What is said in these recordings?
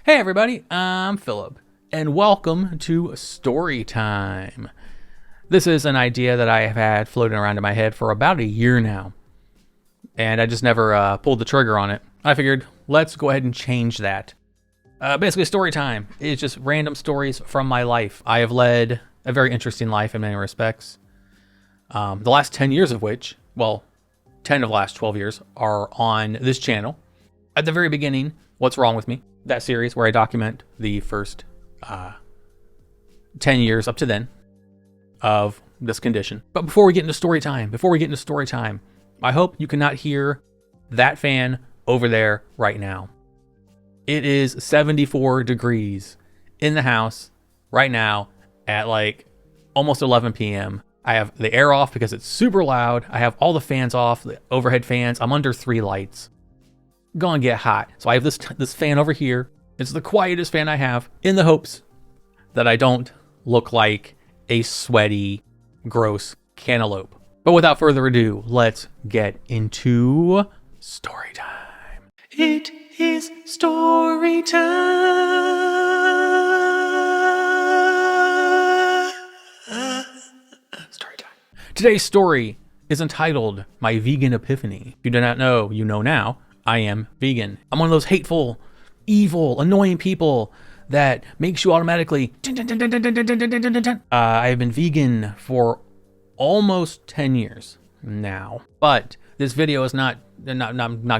Hey everybody, I'm Philip, and welcome to Storytime. This is an idea that I have had floating around in my head for about a year now, and I just never pulled the trigger on it. I figured, let's go ahead and change that. Basically, Storytime is just random stories from my life. I have led a very interesting life in many respects. The last 10 years of which, well, 10 of the last 12 years are on this channel. At the very beginning, What's Wrong With Me? That series where I document the first 10 years up to then of this condition. But before we get into story time, I hope you cannot hear that fan over there right now. It is 74 degrees in the house right now at like almost 11 p.m. I have the air off because it's super loud. I have all the fans off, the overhead fans. I'm under 3 lights. Gonna get hot. So I have this fan over here. It's the quietest fan I have in the hopes that I don't look like a sweaty, gross cantaloupe. But without further ado, let's get into story time. It is story time. Story time. Today's story is entitled My Vegan Epiphany. If you do not know, you know now. I am vegan. I'm one of those hateful, evil, annoying people that makes you automatically. I have been vegan for almost 10 years now. But this video is not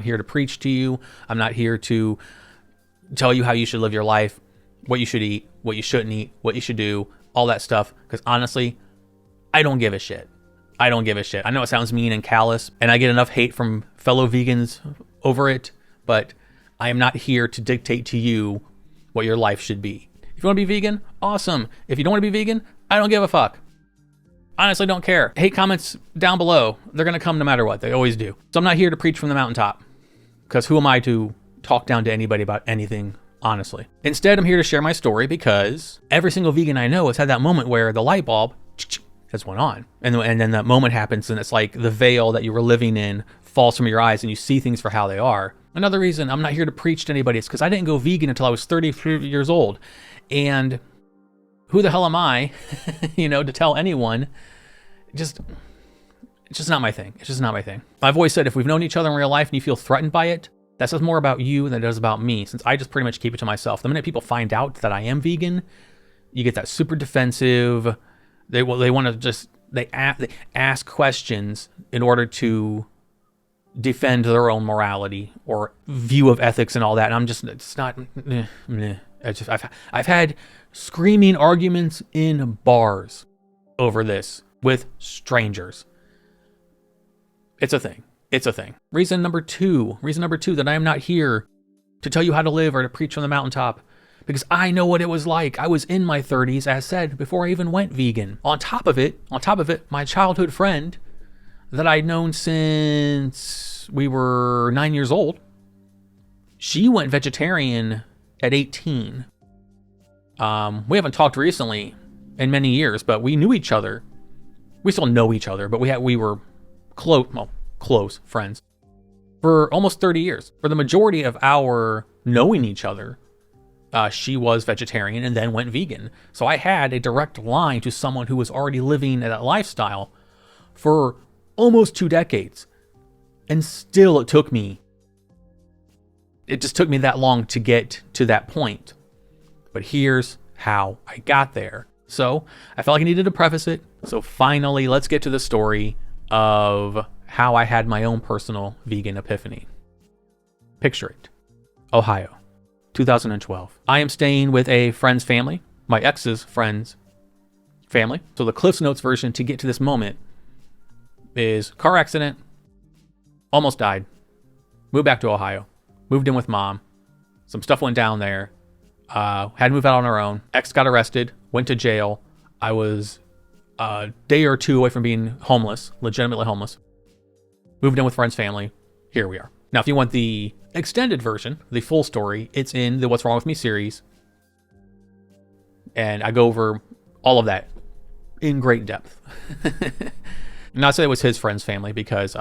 here to preach to you. I'm not here to tell you how you should live your life, what you should eat, what you shouldn't eat, what you should do, all that stuff. Because honestly, I don't give a shit. I don't give a shit. I know it sounds mean and callous, and I get enough hate from fellow vegans over it, but I am not here to dictate to you what your life should be. If you want to be vegan, awesome. If you don't want to be vegan, I don't give a fuck. Honestly, don't care. Hate comments down below, they're going to come no matter what. They always do. So I'm not here to preach from the mountaintop, because who am I to talk down to anybody about anything, honestly. Instead, I'm here to share my story because every single vegan I know has had that moment where the light bulb has went on. And then that moment happens, and it's like the veil that you were living in falls from your eyes and you see things for how they are. Another reason I'm not here to preach to anybody is because I didn't go vegan until I was 33 years old. And who the hell am I, to tell anyone? It's just not my thing. It's just not my thing. I've always said if we've known each other in real life and you feel threatened by it, that says more about you than it does about me, since I just pretty much keep it to myself. The minute people find out that I am vegan, you get that super defensive. They want to just, they ask questions in order to defend their own morality or view of ethics and all that. And I'm just, it's not, I've had screaming arguments in bars over this with strangers. It's a thing. It's a thing. Reason number two that I am not here to tell you how to live or to preach from the mountaintop, because I know what it was like. I was in my 30s, as said, before I even went vegan. On top of it, my childhood friend that I'd known since we were 9 years old, she went vegetarian at 18. We haven't talked recently in many years, but we knew each other. We still know each other, but we were close friends for almost 30 years. For the majority of our knowing each other, she was vegetarian and then went vegan. So I had a direct line to someone who was already living that lifestyle for almost 2 decades. And still it just took me that long to get to that point. But here's how I got there. So I felt like I needed to preface it. So finally, let's get to the story of how I had my own personal vegan epiphany. Picture it. Ohio, 2012. I am staying with a friend's family, my ex's friend's family. So the Cliff's Notes version to get to this moment is car accident, almost died, moved back to Ohio, moved in with mom. Some stuff went down there, had to move out on our own. Ex got arrested, went to jail. I was a day or 2 away from being homeless, legitimately homeless. Moved in with friend's family. Here we are. Now, if you want the extended version, the full story, it's in the What's Wrong With Me series. And I go over all of that in great depth. Not to say it was his friend's family because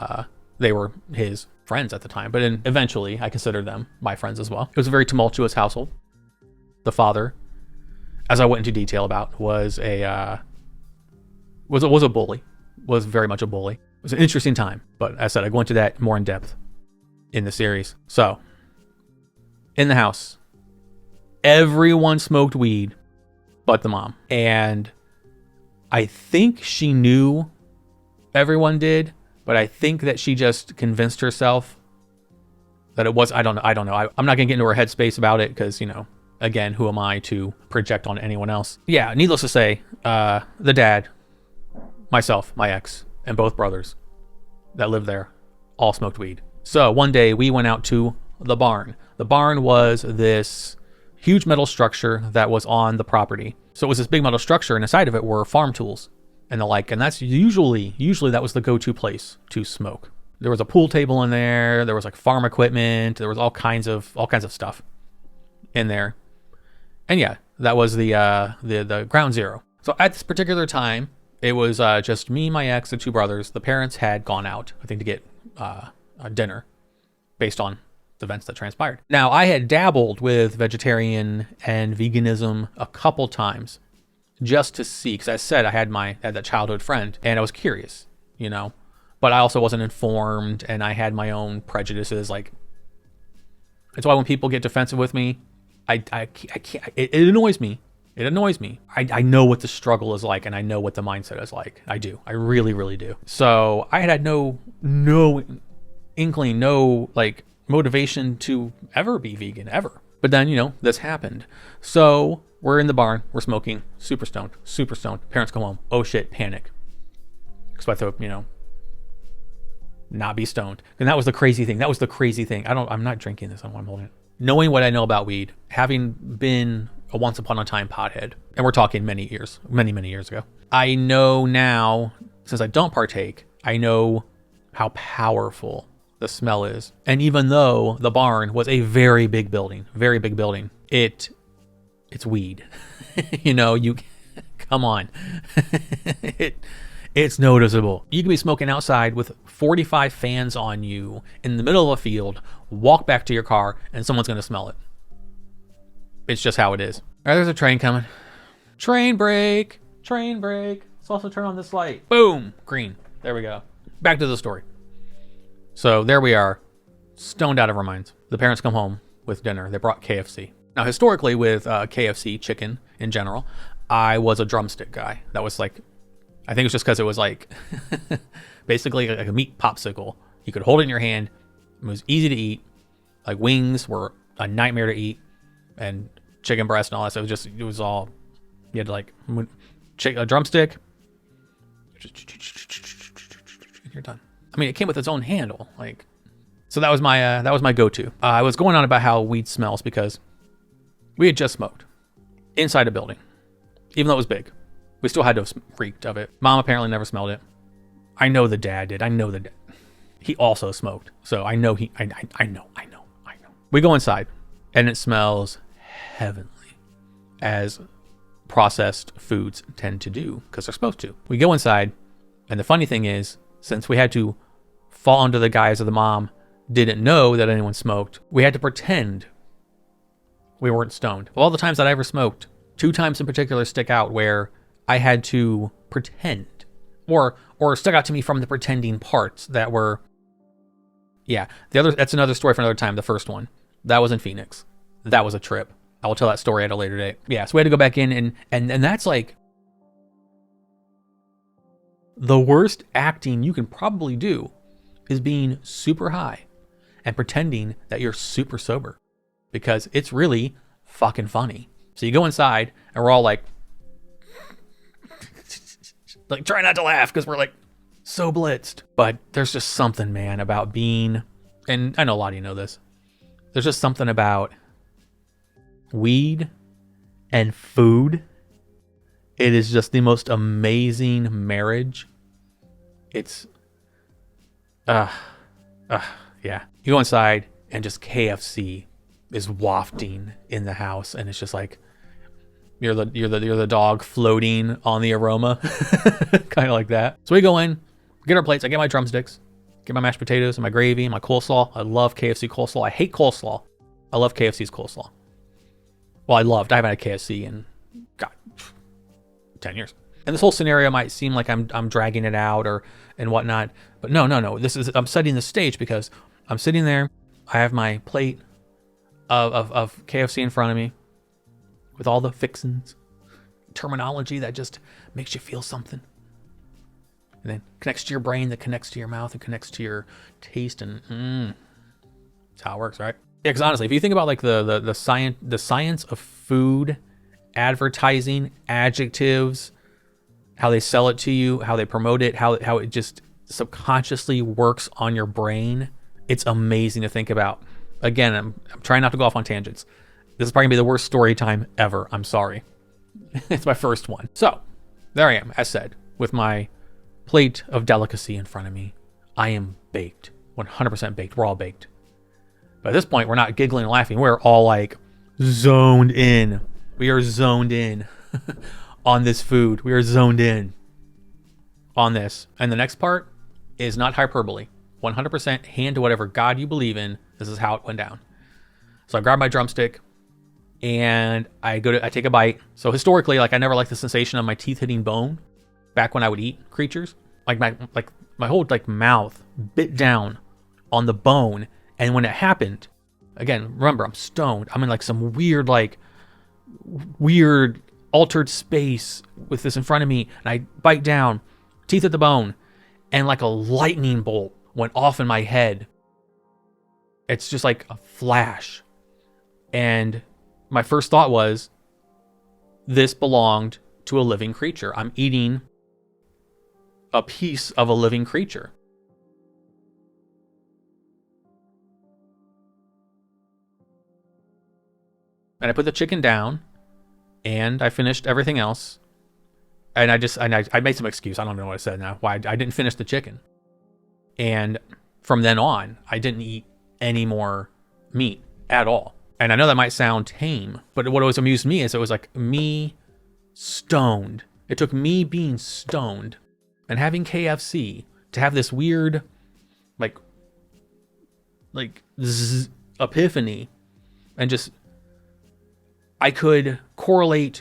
they were his friends at the time, but eventually I considered them my friends as well. It was a very tumultuous household. the father, as I went into detail about, was a bully, was very much a bully. It was an interesting time, but as I said, I go into that more in depth in the series. So, in the house, everyone smoked weed but the mom. And I think she knew everyone did, but I think that she just convinced herself that it was, I don't know. I'm not going to get into her headspace about it because, again, who am I to project on anyone else? Yeah, needless to say, the dad, myself, my ex, and both brothers that lived there all smoked weed. So one day we went out to the barn. The barn was this huge metal structure that was on the property. So it was this big metal structure, and inside of it were farm tools and the like. And that's usually that was the go-to place to smoke. There was a pool table in there. There was like farm equipment. There was all kinds of stuff in there. And yeah, that was the ground zero. So at this particular time, it was just me, my ex, and two brothers. The parents had gone out, I think, to get dinner based on the events that transpired. Now, I had dabbled with vegetarian and veganism a couple times just to see, because I said I had that childhood friend, and I was curious, but I also wasn't informed, and I had my own prejudices. Like, that's why when people get defensive with me, I can't. It annoys me. It annoys me. I know what the struggle is like, and I know what the mindset is like. I do. I really, really do. So I had no inkling, no motivation to ever be vegan, ever. But then, this happened. So we're in the barn. We're smoking. Super stoned. Super stoned. Parents come home. Oh shit, panic. Expect to, not be stoned. And that was the crazy thing. I'm not drinking this. I'm holding it. Knowing what I know about weed, having been a once upon a time pothead, and we're talking many years ago, I know now, since I don't partake, I know how powerful the smell is. And even though the barn was a very big building, it's weed. You come on. It's noticeable. You can be smoking outside with 45 fans on you in the middle of a field, walk back to your car, and someone's going to smell it. It's just how it is. All right, there's a train coming. Train brake. Let's also turn on this light. Boom, green. There we go. Back to the story. So there we are, stoned out of our minds. The parents come home with dinner. They brought KFC. Now, historically, with KFC, chicken in general, I was a drumstick guy. That was I think it's just because it was basically like a meat popsicle. You could hold it in your hand. It was easy to eat. Like wings were a nightmare to eat, and chicken breast and all that stuff. It was all, you had a drumstick. You're done. I mean, it came with its own handle. So that was my go-to. I was going on about how weed smells because we had just smoked inside a building, even though it was big. We still had to have reeked of it. Mom apparently never smelled it. I know the dad did. He also smoked. So I know I know. We go inside and it smells heavenly, as processed foods tend to do because they're supposed to. We go inside, and the funny thing is, since we had to fall under the guise of the mom didn't know that anyone smoked, we had to pretend we weren't stoned. Of all the times that I ever smoked, 2 times in particular stick out where I had to pretend, or stuck out to me from the pretending parts that were, that's another story for another time. The first one, that was in Phoenix. That was a trip. I will tell that story at a later date. Yeah, so we had to go back in and that's the worst acting you can probably do is being super high and pretending that you're super sober, because it's really fucking funny. So you go inside and we're all try not to laugh because we're so blitzed. But there's just something, man, about being, and I know a lot of you know this, there's just something about weed and food. It is just the most amazing marriage. It's, yeah. You go inside and just KFC is wafting in the house, and it's just you're the dog floating on the aroma, kind of like that. So we go in, get our plates. I get my drumsticks, get my mashed potatoes and my gravy and my coleslaw. I love KFC coleslaw. I hate coleslaw. I love KFC's coleslaw. Well, I haven't had KFC in, God, 10 years. And this whole scenario might seem like I'm dragging it out and whatnot, but no. I'm setting the stage because I'm sitting there. I have my plate of KFC in front of me with all the fixins, terminology that just makes you feel something. And then connects to your brain, that connects to your mouth, and connects to your taste, and that's how it works, right? Yeah, because honestly, if you think about like the science of food, advertising, adjectives, how they sell it to you, how they promote it, how it just subconsciously works on your brain, it's amazing to think about. Again, I'm trying not to go off on tangents. This is probably gonna be the worst story time ever. I'm sorry. It's my first one. So there I am, as said, with my plate of delicacy in front of me. I am baked, 100% baked. We're all baked. But at this point, we're not giggling and laughing. We're all like zoned in. We are zoned in on this food. We are zoned in on this. And the next part is not hyperbole. 100% hand to whatever God you believe in. This is how it went down. So I grab my drumstick and I take a bite. So historically, like I never liked the sensation of my teeth hitting bone back when I would eat creatures. Like my whole like mouth bit down on the bone. And when it happened, again, remember, I'm stoned. I'm in like some weird altered space with this in front of me. And I bite down, teeth at the bone, and like a lightning bolt went off in my head. It's just like a flash. And my first thought was, this belonged to a living creature. I'm eating a piece of a living creature. And I put the chicken down and I finished everything else. And I made some excuse. I don't know what I said now. Why I didn't finish the chicken. And from then on, I didn't eat any more meat at all. And I know that might sound tame, but what always amused me is it was like me stoned. It took me being stoned and having KFC to have this weird, like epiphany, and just, I could correlate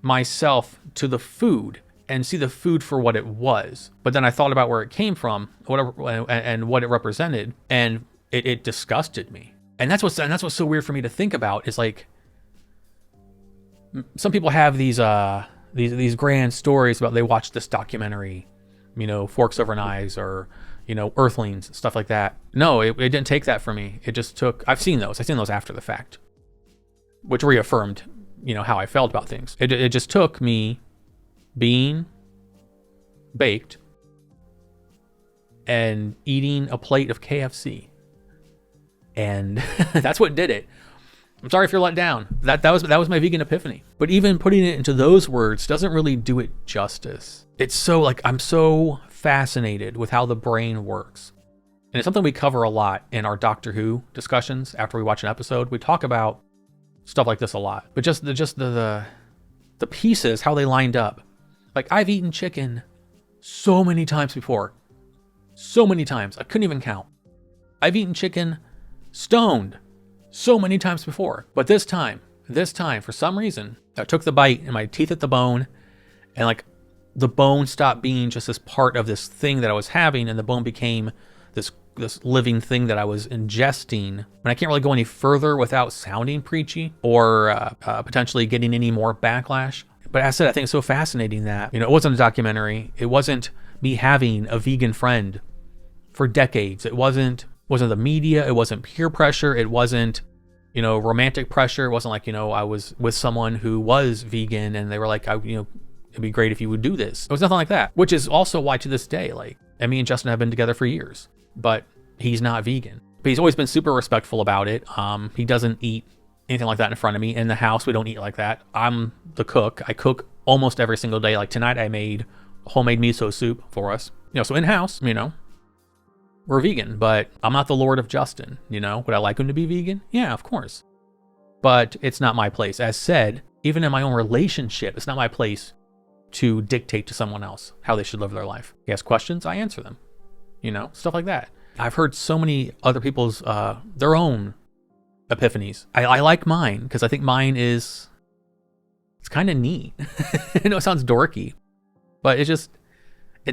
myself to the food and see the food for what it was. But then I thought about where it came from, whatever, and what it represented, and it disgusted me. And that's what's so weird for me to think about, is like, some people have these grand stories about they watched this documentary, Forks Over Knives, or Earthlings, stuff like that. No, it didn't take that for me. It just took, I've seen those after the fact, which reaffirmed how I felt about things. It just took me being baked and eating a plate of KFC, and that's what did it. I'm sorry if you're let down. That was my vegan epiphany. But even putting it into those words doesn't really do it justice. It's so, like, I'm so fascinated with how the brain works. And it's something we cover a lot in our Doctor Who discussions. After we watch an episode, we talk about stuff like this a lot. But just the pieces, how they lined up. Like, I've eaten chicken so many times before. So many times. I couldn't even count. I've eaten chicken stoned so many times before. But this time, for some reason, I took the bite and my teeth at the bone, and like the bone stopped being just this part of this thing that I was having, and the bone became this living thing that I was ingesting. And I can't really go any further without sounding preachy or potentially getting any more backlash. But as I said, I think it's so fascinating that, it wasn't a documentary. It wasn't me having a vegan friend for decades. It wasn't the media. It wasn't peer pressure. It wasn't, romantic pressure. It wasn't like, I was with someone who was vegan and they were like, it'd be great if you would do this. It was nothing like that, which is also why to this day, like, me and Justin have been together for years, but he's not vegan. But he's always been super respectful about it. He doesn't eat anything like that in front of me. In the house, we don't eat like that. I'm the cook. I cook almost every single day. Like tonight, I made homemade miso soup for us. So in house, we're vegan, but I'm not the Lord of Justin. Would I like him to be vegan? Yeah, of course. But it's not my place. As said, even in my own relationship, it's not my place to dictate to someone else how they should live their life. He asks questions, I answer them. Stuff like that. I've heard so many other people's, their own epiphanies. I like mine because I think mine is, it's kind of neat. I know it sounds dorky, but it's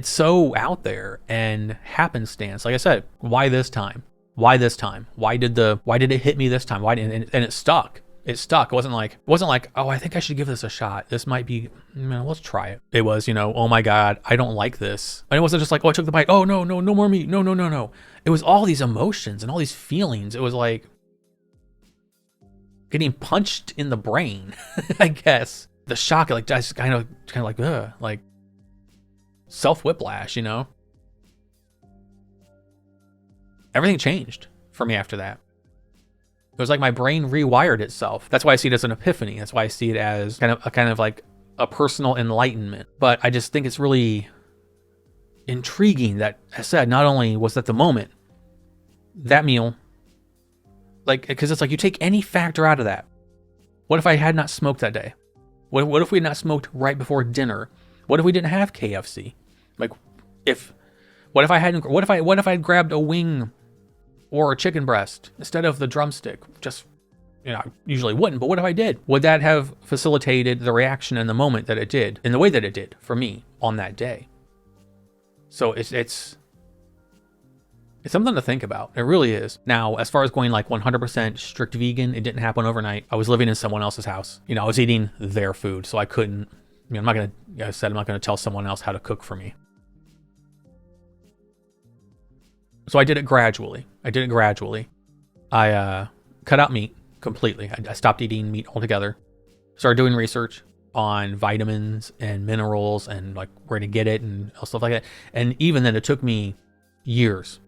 so out there and happenstance. Like I said, why this time? Why this time? Why did it hit me this time? And it stuck. It stuck. It wasn't like, oh, I think I should give this a shot. This might be, let's try it. It was, oh my God, I don't like this. And it wasn't just like, oh, I took the bite. Oh, no more meat. No. It was all these emotions and all these feelings. It was like getting punched in the brain, I guess. The shock, like, just kind of like, ugh, like self-whiplash, Everything changed for me after that. It was like my brain rewired itself. That's why I see it as an epiphany. That's why I see it as kind of like a personal enlightenment. But I just think it's really intriguing that, I said, not only was that the moment, that meal, like, because it's like you take any factor out of that. What if I had not smoked that day? What if we had not smoked right before dinner? What if we didn't have KFC? Like, what if I had grabbed a wing or a chicken breast instead of the drumstick? Just, I usually wouldn't, but what if I did? Would that have facilitated the reaction in the moment that it did, in the way that it did for me on that day? So it's something to think about. It really is. Now, as far as going like 100% strict vegan, it didn't happen overnight. I was living in someone else's house. I was eating their food, so I couldn't, I'm not going to tell someone else how to cook for me. So I did it gradually. I cut out meat completely. I stopped eating meat altogether. Started doing research on vitamins and minerals and like where to get it and stuff like that. And even then, it took me years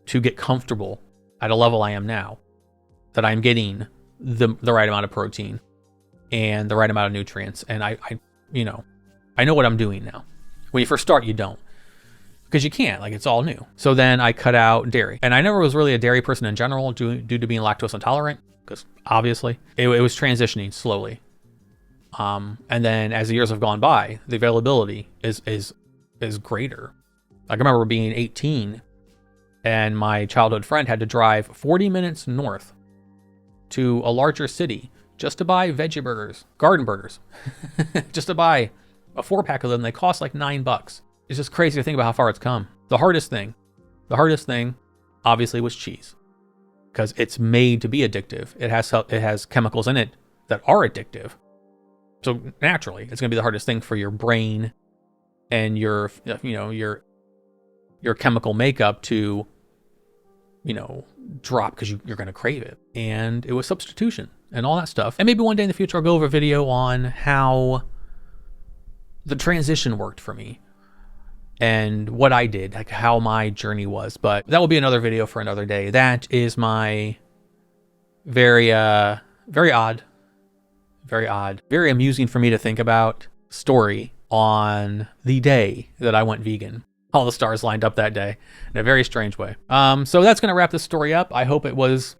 to get comfortable at a level I am now, that I'm getting the right amount of protein and the right amount of nutrients. And I know what I'm doing now. When you first start, you don't. Because you can't, like, it's all new. So then I cut out dairy. And I never was really a dairy person in general due to being lactose intolerant, because obviously it was transitioning slowly. And then as the years have gone by, the availability is greater. Like, I remember being 18 and my childhood friend had to drive 40 minutes north to a larger city just to buy veggie burgers, garden burgers, just to buy a 4-pack of them. They cost like $9. It's just crazy to think about how far it's come. The hardest thing, obviously, was cheese, because it's made to be addictive. It has chemicals in it that are addictive. So naturally, it's going to be the hardest thing for your brain and your chemical makeup to, drop, because you're going to crave it. And it was substitution and all that stuff. And maybe one day in the future, I'll go over a video on how the transition worked for me and what I did, like how my journey was. But that will be another video for another day. That is my very odd, very amusing for me to think about story on the day that I went vegan. All the stars lined up that day in a very strange way. So that's going to wrap this story up. I hope it was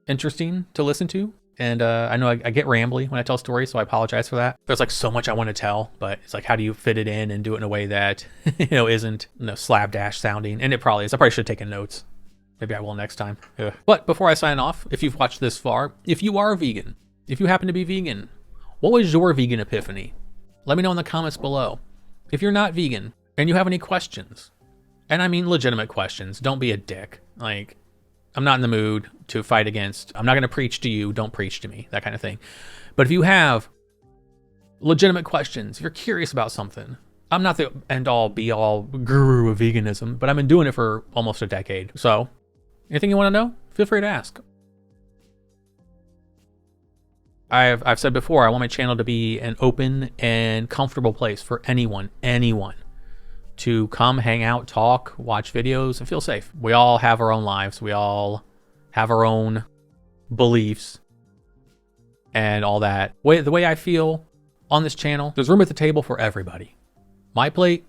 interesting to listen to. And I know I get rambly when I tell stories, so I apologize for that. There's like so much I want to tell, but it's like, how do you fit it in and do it in a way that, isn't slapdash sounding? And it probably is. I probably should have taken notes. Maybe I will next time. Ugh. But before I sign off, if you've watched this far, if you are vegan, if you happen to be vegan, what was your vegan epiphany? Let me know in the comments below. If you're not vegan and you have any questions, and I mean legitimate questions, don't be a dick. Like, I'm not in the mood to fight against, I'm not going to preach to you, don't preach to me, that kind of thing. But if you have legitimate questions, if you're curious about something, I'm not the end-all, be-all guru of veganism, but I've been doing it for almost a decade. So, anything you want to know, feel free to ask. I've said before, I want my channel to be an open and comfortable place for anyone to come hang out, talk, watch videos, and feel safe. We all have our own lives. We all have our own beliefs and all that. The way I feel on this channel, there's room at the table for everybody. My plate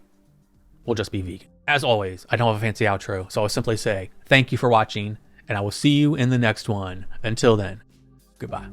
will just be vegan. As always, I don't have a fancy outro, so I'll simply say thank you for watching, and I will see you in the next one. Until then, goodbye.